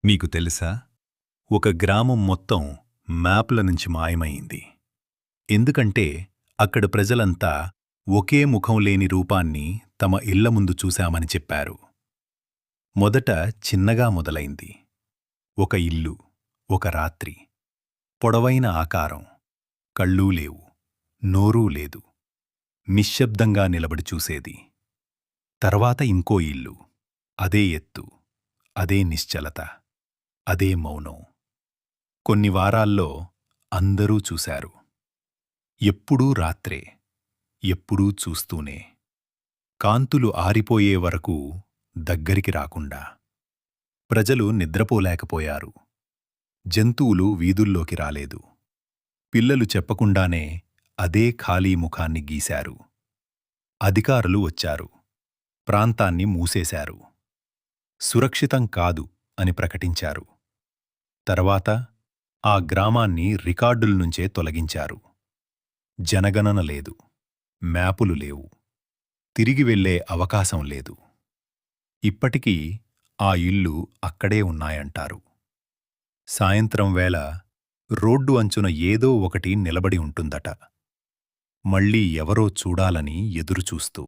మీకు తెలుసా, ఒక గ్రామం మొత్తం మ్యాప్ల నుంచి మాయమైంది. ఎందుకంటే అక్కడ ప్రజలంతా ఒకే ముఖం లేని రూపాన్ని తమ ఇళ్ల ముందు చూశామని చెప్పారు. మొదట చిన్నగా మొదలైంది. ఒక ఇల్లు, ఒక రాత్రి, పొడవైన ఆకారం, కళ్ళూ లేవు, నోరూ లేదు, నిశ్శబ్దంగా నిలబడి చూసేది. తర్వాత ఇంకో ఇల్లు, అదే ఎత్తు, అదే నిశ్చలత, అదే మౌనం. కొన్ని వారాల్లో అందరూ చూశారు. ఎప్పుడూ రాత్రే, ఎప్పుడూ చూస్తూనే, కాంతులు ఆరిపోయే వరకు దగ్గరికి రాకుండా. ప్రజలు నిద్రపోలేకపోయారు. జంతువులు వీధుల్లోకి రాలేదు. పిల్లలు చెప్పకుండానే అదే ఖాళీ ముఖాన్ని గీశారు. అధికారులు వచ్చారు. ప్రాంతాన్ని మూసేశారు. సురక్షితం కాదు అని ప్రకటించారు. తర్వాత ఆ గ్రామాన్ని రికార్డుల్నుంచే తొలగించారు. జనగణన లేదు, మ్యాపులు లేవు, తిరిగి వెళ్లే అవకాశం లేదు. ఇప్పటికీ ఆ ఇళ్ళు అక్కడే ఉన్నాయంటారు. సాయంత్రం వేళ రోడ్డు అంచున ఏదో ఒకటి నిలబడి ఉంటుందట, మళ్ళీ ఎవరో చూడాలని ఎదురుచూస్తూ.